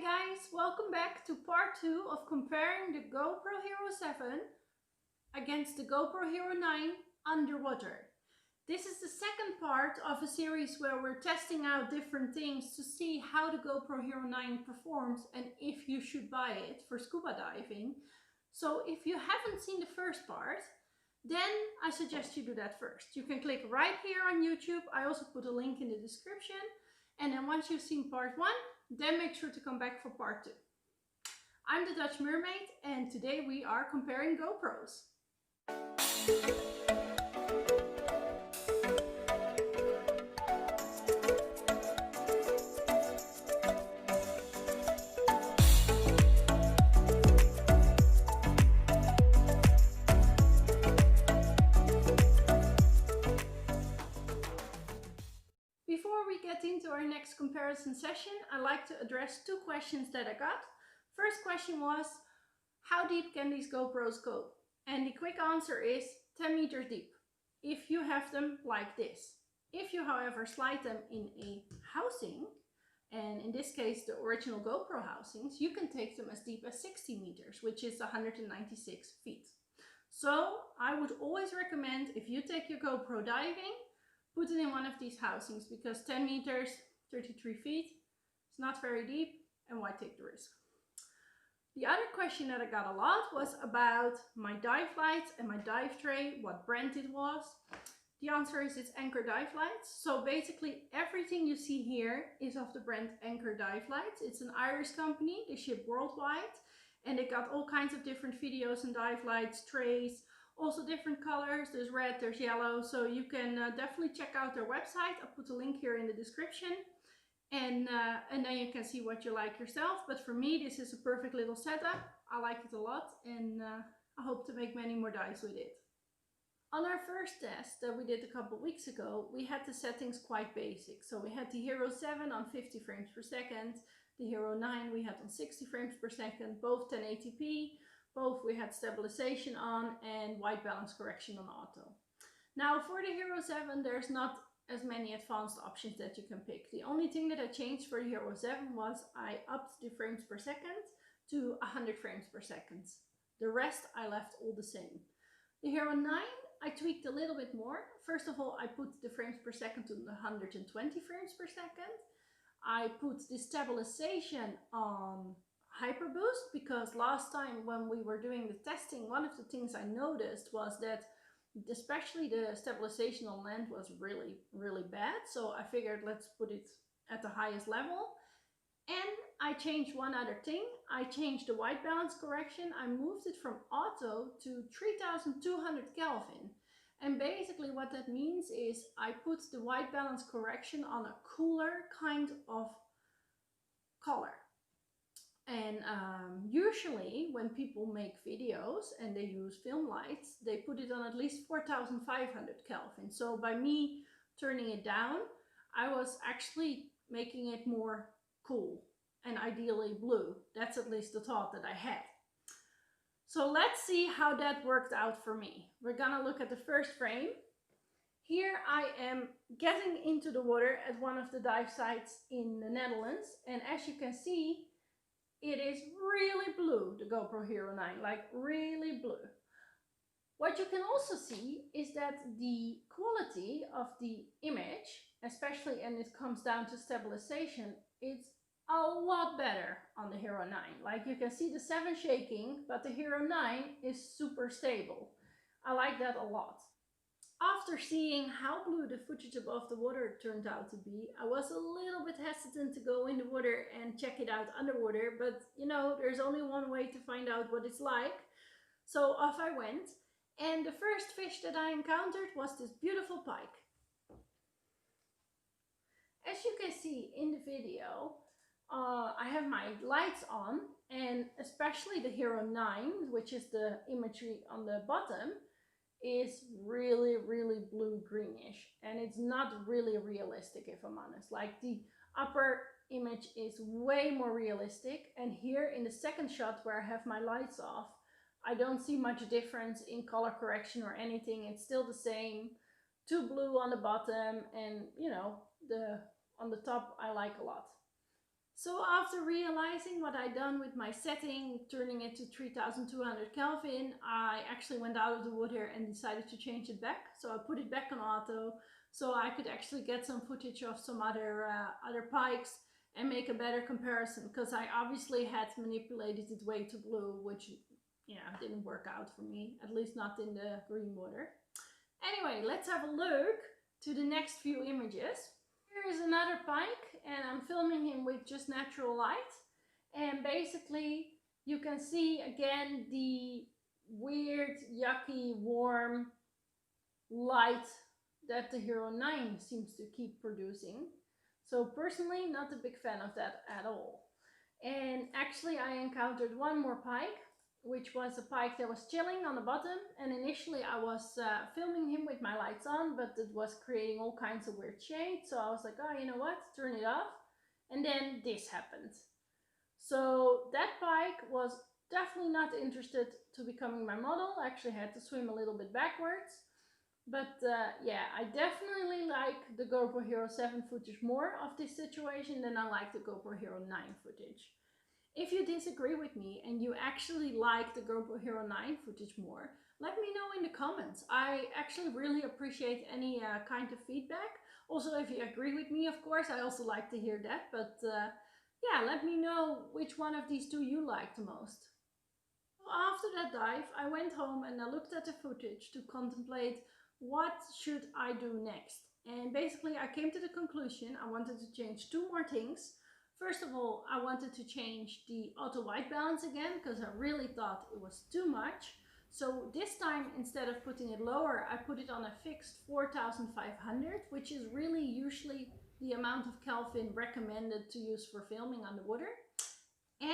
guys, welcome back to part 2 of comparing the GoPro Hero 7 against the GoPro Hero 9 underwater. This is the second part of a series where we're testing out different things to see how the GoPro Hero 9 performs and if you should buy it for scuba diving. So if you haven't seen the first part, then I suggest you do that first. You can click right here on YouTube. I also put a link in the description. And then once you've seen part 1, then make sure to come back for part 2. I'm the Dutch Mermaid and today we are comparing GoPros. Before we get into our next comparison session, I'd like to address 2 questions that I got. First question was, how deep can these GoPros go? And the quick answer is 10 meters deep, if you have them like this. If you, however, slide them in a housing, and in this case the original GoPro housings, you can take them as deep as 60 meters, which is 196 feet. So I would always recommend, if you take your GoPro diving, put it in one of these housings, because 10 meters, 33 feet, it's not very deep, and why take the risk? The other question that I got a lot was about my dive lights and my dive tray, what brand it was. The answer is it's Anchor Dive Lights. So basically everything you see here is of the brand Anchor Dive Lights. It's an Irish company, they ship worldwide, and they got all kinds of different videos and dive lights, trays, also different colors. There's red, there's yellow, so you can definitely check out their website. I'll put a link here in the description, and then you can see what you like yourself. But for me, this is a perfect little setup. I like it a lot, and I hope to make many more dives with it. On our first test that we did a couple weeks ago, we had the settings quite basic. So we had the Hero 7 on 50 frames per second, the Hero 9 we had on 60 frames per second, both 1080p. Both we had stabilisation on and white balance correction on auto. Now for the Hero 7 there's not as many advanced options that you can pick. The only thing that I changed for the Hero 7 was I upped the frames per second to 100 frames per second. The rest I left all the same. The Hero 9 I tweaked a little bit more. First of all, I put the frames per second to 120 frames per second. I put the stabilisation on Hyper Boost, because last time when we were doing the testing, one of the things I noticed was that especially the stabilization on land was really bad. So I figured let's put it at the highest level. And I changed one other thing. I changed the white balance correction. I moved it from auto to 3200 Kelvin. And basically what that means is I put the white balance correction on a cooler kind of color. And usually when people make videos and they use film lights, they put it on at least 4500 Kelvin. So by me turning it down, I was actually making it more cool and ideally blue. That's at least the thought that I had. So let's see how that worked out for me. We're gonna look at the first frame. Here I am getting into the water at one of the dive sites in the Netherlands, and as you can see, it is really blue, the GoPro Hero 9, like really blue. What you can also see is that the quality of the image, especially when it comes down to stabilization, it's a lot better on the Hero 9. Like you can see the 7 shaking, but the Hero 9 is super stable. I like that a lot. After seeing how blue the footage above the water turned out to be, I was a little bit hesitant to go in the water and check it out underwater, but you know, there's only one way to find out what it's like. So off I went, and the first fish that I encountered was this beautiful pike. As you can see in the video, I have my lights on, and especially the Hero 9, which is the imagery on the bottom, is really blue greenish, and it's not really realistic, if I'm honest. Like the upper image is way more realistic, and here in the second shot where I have my lights off, I don't see much difference in color correction or anything. It's still the same, too blue on the bottom, and you know, on the top I like a lot. So after realizing what I'd done with my setting, turning it to 3200 Kelvin, I actually went out of the water and decided to change it back. So I put it back on auto so I could actually get some footage of some other pikes and make a better comparison, because I obviously had manipulated it way too blue, which didn't work out for me, at least not in the green water. Anyway, let's have a look to the next few images. Here is another pike, and I'm filming him with just natural light. And basically, you can see again the weird, yucky, warm light that the Hero 9 seems to keep producing. So personally, not a big fan of that at all. And actually, I encountered one more pike, which was a pike that was chilling on the bottom. And initially I was filming him with my lights on, but it was creating all kinds of weird shades. So I was like, oh, you know what, turn it off. And then this happened. So that pike was definitely not interested to becoming my model. I actually had to swim a little bit backwards. But yeah, I definitely like the GoPro Hero 7 footage more of this situation than I like the GoPro Hero 9 footage. If you disagree with me and you actually like the GoPro Hero 9 footage more, let me know in the comments. I actually really appreciate any kind of feedback. Also, if you agree with me, of course, I also like to hear that. But yeah, let me know which one of these two you like the most. After that dive, I went home and I looked at the footage to contemplate what should I do next. And basically I came to the conclusion I wanted to change two more things. First of all, I wanted to change the auto white balance again, because I really thought it was too much. So this time, instead of putting it lower, I put it on a fixed 4500, which is really usually the amount of Kelvin recommended to use for filming underwater. And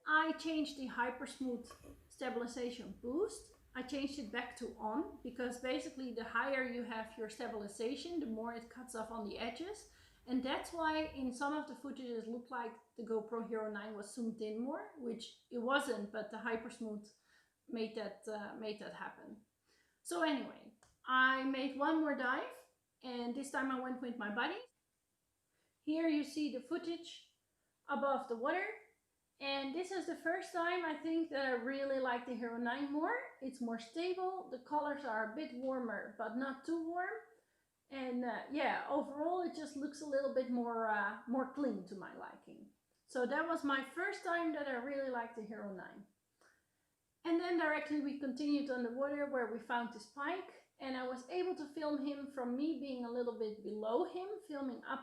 I changed the hyper smooth stabilization boost. I changed it back to on, because basically the higher you have your stabilization, the more it cuts off on the edges. And that's why in some of the footages it looked like the GoPro Hero 9 was zoomed in more, which it wasn't, but the hyper smooth made that happen. So anyway, I made one more dive, and this time I went with my buddy. Here you see the footage above the water. And this is the first time I think that I really like the Hero 9 more. It's more stable, the colors are a bit warmer, but not too warm. And yeah, overall it just looks a little bit more clean to my liking. So that was my first time that I really liked the Hero 9. And then directly we continued on the water, where we found this pike, and I was able to film him from me being a little bit below him, filming up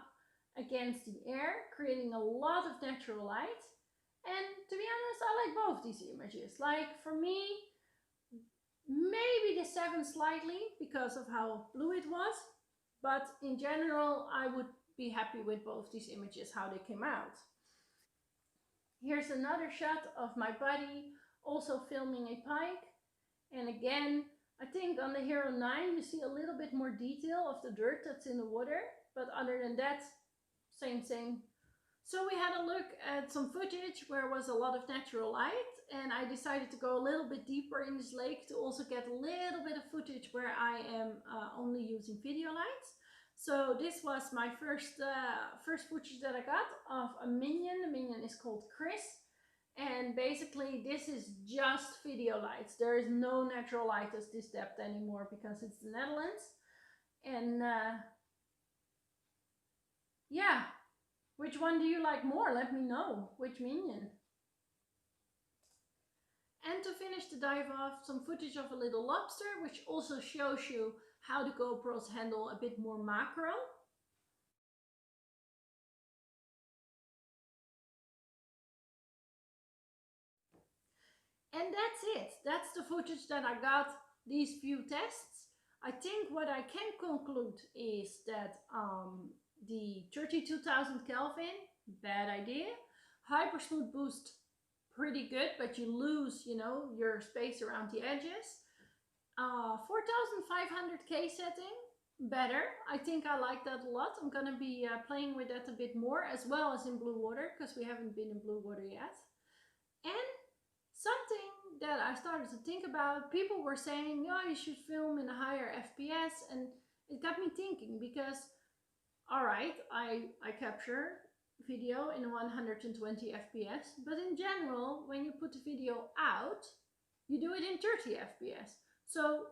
against the air, creating a lot of natural light. And to be honest, I like both these images. Like, for me, maybe the 7 slightly because of how blue it was, but in general I would be happy with both these images, how they came out. Here's another shot of my buddy also filming a pike, and again, I think on the Hero 9 you see a little bit more detail of the dirt that's in the water, but other than that, same. So we had a look at some footage where was a lot of natural light, and I decided to go a little bit deeper in this lake to also get a little bit of footage where I am only using video lights. So this was my first footage that I got of a minion. The minion is called Chris, and basically this is just video lights. There is no natural light at this depth anymore because it's the Netherlands. And yeah, which one do you like more? Let me know. Which minion? And to finish the dive off, some footage of a little lobster, which also shows you how the GoPros handle a bit more macro. And that's it. That's the footage that I got these few tests. I think what I can conclude is that the 32,000 Kelvin, bad idea. Hyper smooth boost, pretty good, but you lose, your space around the edges. 4500K setting, better. I think I like that a lot. I'm gonna be playing with that a bit more, as well as in blue water, because we haven't been in blue water yet. And something that I started to think about, people were saying, yeah, you should film in a higher FPS, and it got me thinking, because all right, I capture video in 120 FPS, but in general, when you put the video out, you do it in 30 FPS. So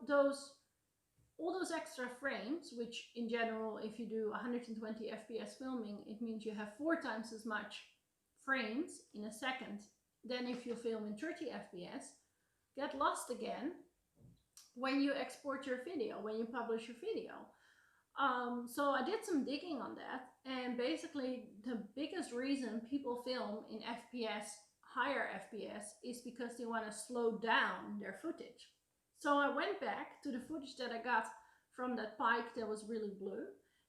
all those extra frames, which in general, if you do 120 FPS filming, it means you have 4 times as much frames in a second than if you film in 30 FPS, get lost again when you export your video, when you publish your video. So I did some digging on that, and basically the biggest reason people film in FPS, higher FPS, is because they want to slow down their footage. So I went back to the footage that I got from that pike that was really blue,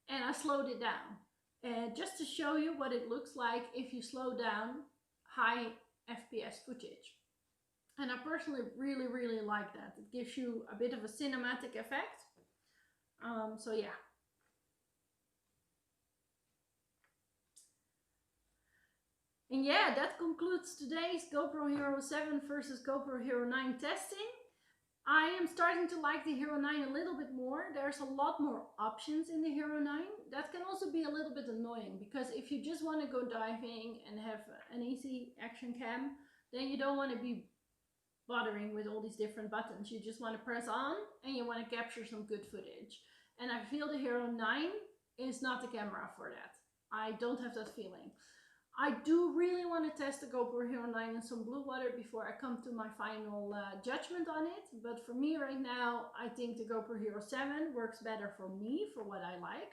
and I slowed it down, just to show you what it looks like if you slow down high FPS footage. And I personally really like that. It gives you a bit of a cinematic effect. So yeah. And yeah, that concludes today's GoPro Hero 7 versus GoPro Hero 9 testing. I am starting to like the Hero 9 a little bit more. There's a lot more options in the Hero 9. That can also be a little bit annoying, because if you just want to go diving and have an easy action cam, then you don't want to be bothering with all these different buttons. You just want to press on and you want to capture some good footage. And I feel the Hero 9 is not the camera for that. I don't have that feeling. I do really want to test the GoPro Hero 9 in some blue water before I come to my final judgment on it. But for me right now, I think the GoPro Hero 7 works better for me, for what I like.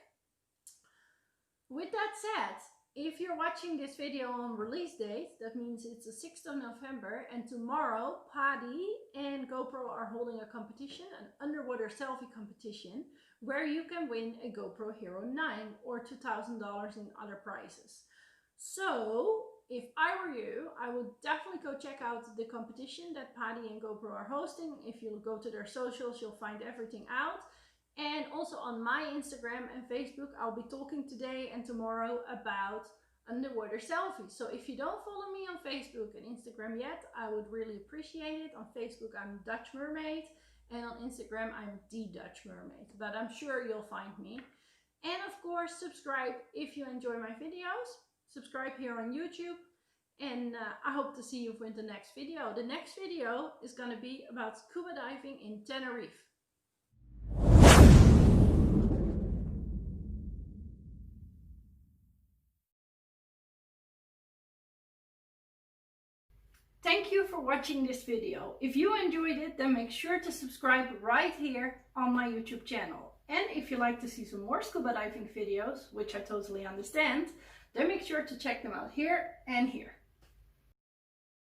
With that said, if you're watching this video on release date, that means it's the 6th of November, and tomorrow Paddy and GoPro are holding a competition, an underwater selfie competition, where you can win a GoPro Hero 9 or $2,000 in other prizes. So if I were you, I would definitely go check out the competition that Paddy and GoPro are hosting. If you go to their socials, you'll find everything out. And also on my Instagram and Facebook, I'll be talking today and tomorrow about underwater selfies. So if you don't follow me on Facebook and Instagram yet, I would really appreciate it. On Facebook, I'm Dutch Mermaid, and on Instagram, I'm The Dutch Mermaid. But I'm sure you'll find me. And of course, subscribe if you enjoy my videos. Subscribe here on YouTube, and I hope to see you in the next video. The next video is going to be about scuba diving in Tenerife. Thank you for watching this video. If you enjoyed it, then make sure to subscribe right here on my YouTube channel. And if you like to see some more scuba diving videos, which I totally understand, then make sure to check them out here and here.